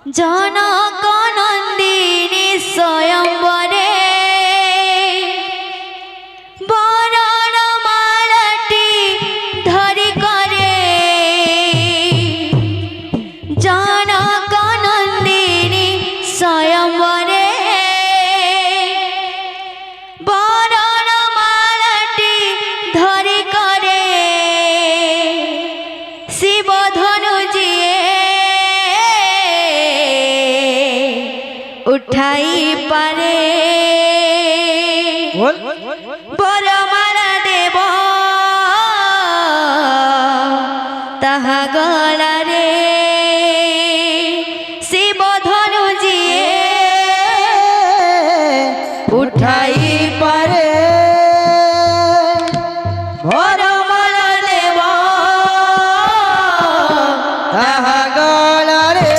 जनक नंदिनी स्वयंवरे बरण मालाटी धरी करे जनक नंदिनी स्वयंवरे बरण मालाटी धरी करे शिव उठाई पारे बरमाला देव ताहा गला रे शिव धनुजिए उठाई पारे बरमाला देव ताहा गला रे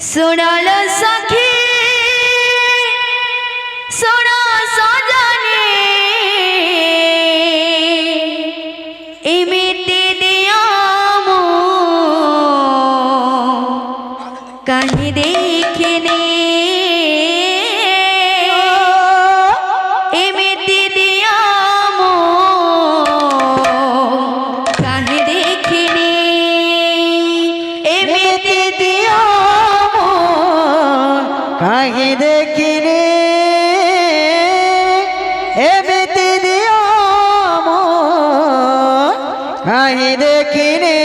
सुनल सखी सुनो सजनी इमिति दियामु कहीं देखने इमिति दियामु कहीं কাহি দেখিনি এমিতি দিও কাহি দেখিনি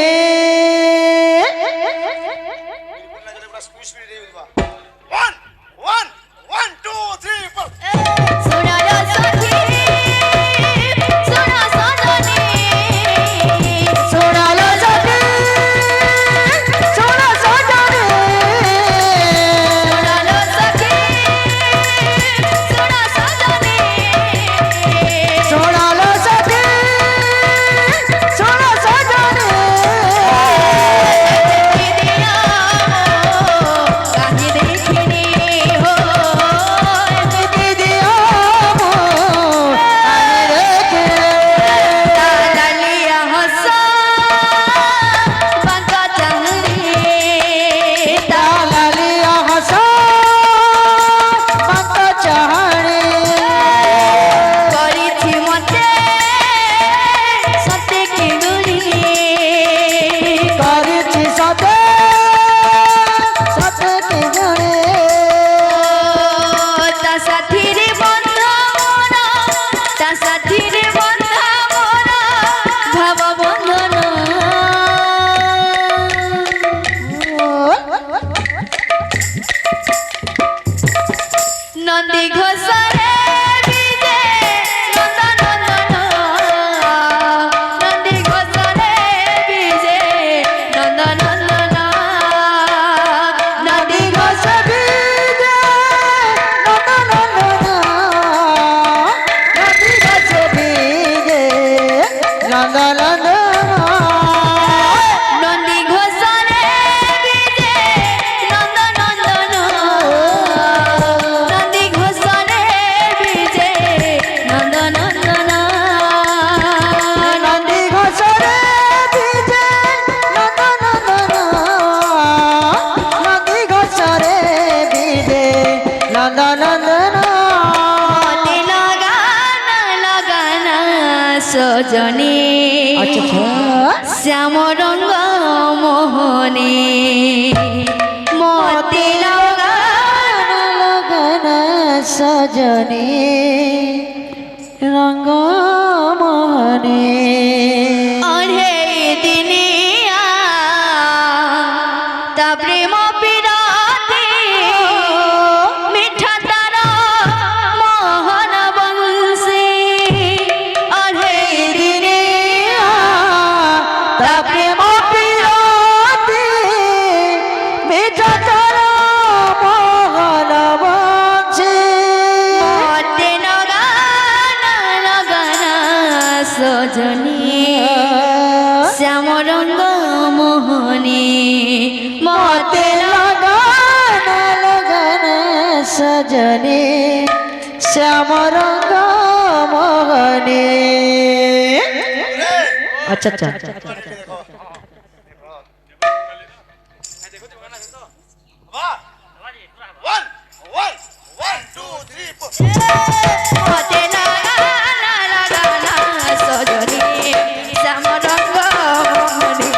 নন্দী ঘোষরে বিজে নন্দনন্দন নন্দী ঘোষরে বিজে নন্দনন্দন নন্দী ঘোষ বিজে নন্দনন্দন নন্দী ঘোষ বিজে নন্দনন্দন নন্দী ঘোষরে বিজে নন্দনন্দন নন্দী ঘোষরে বিজে নন্দনন্দন নন্দী ঘোষরে বিজে নন্দনন্দন নন্দী ঘোষরে বিজে নন্দনন্দন মতে লগানা লগানা সজনী শ্যাম রঙ্গ মোহনে মতে লগানা লগন সজনী রঙ্গ মোহনে অঢ়ে দিনিয়া তা প্রেম পিরাতে মিঠা তার মোহন বংশী অঢ়ে দিনিয়া তা প্রেম পিরতি মিঠা তার মোহন বংশী মতে লগানা লগানা সজনী শ্যাম রঙ্গ মোহনে মতে মতে লগন লগন সজনী শ্যাম রঙ্গ মোহনে আচ্ছা আচ্ছা মতে লগানা লগানা সজনী শ্যাম রঙ্গ মোহনে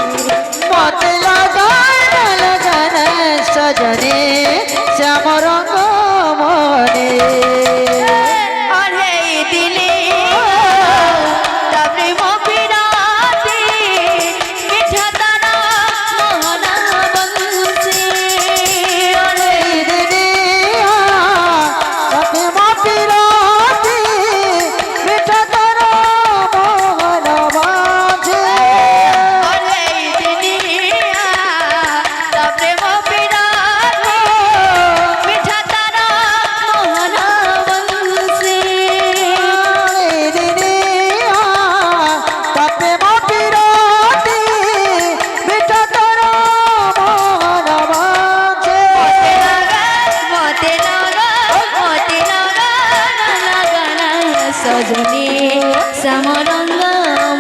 মতে লগন লগন সজনী শ্যাম রঙ্গ মোহনে অঢ়ে দিলে তা প্রেম পিরাতে মিঠা তার মোহন বংশী অঢ়ে সজনী শ্যাম রঙ্গ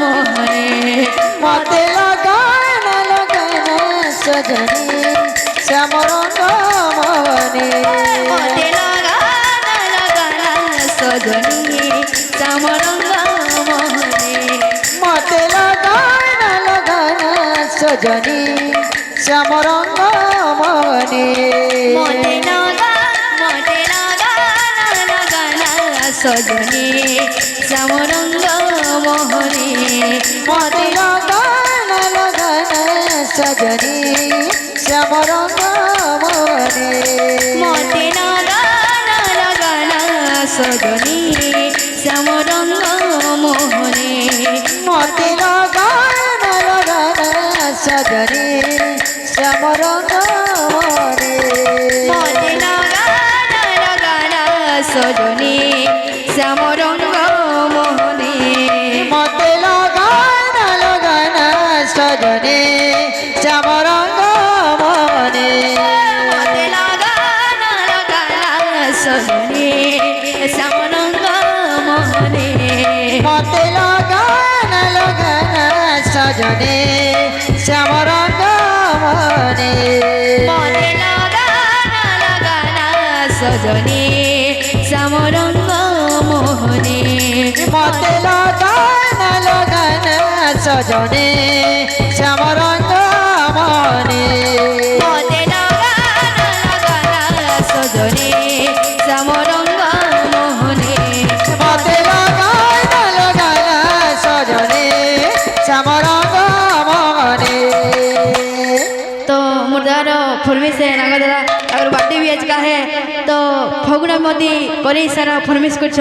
মোহনে মতে লগন লগন সজনী শ্যাম রঙ্গ মোহনে মতে লগানা লগানা সজনী শ্যাম রঙ্গ মোহনে মতে লগন লগন সজনী শ্যাম রঙ্গ মোহনে মতে সজনী শ্যামরঙ্গ মোহনে মতে লাগান লাগান সজনী শ্যামরঙ্গ মোহনে মতে লাগান লাগান সজনী শ্যামরঙ্গ মোহনে মতে লাগান লাগান সজনী শ্যামরঙ্গ মোহনে মতে লাগান লাগান সজনী শ্যামরঙ্গ মোহনে মতে লাগান লাগান সজনী শ্যামরঙ্গ মোহনে মতে লাগান লাগান সজনী শ্যামরঙ্গ মোহনে মতে লাগান লাগান সজনী শ্যামরঙ্গ মোহনে মতে লাগান লাগান সজনী শ্যামরঙ্গ মোহনে মতে লাগান লাগান সজনী শ্যামরঙ্গ মোহনে মতে লাগান লাগান সজনী শ্যামরঙ্গ মোহনে মতে লাগান লাগান সজনী শ্যামরঙ্গ মোহনে तो मुर्दार फरमिश है नागा दादा अगर बर्थडे भी आज का है तो फगुना मोदी करे सारा फरमिश कुछ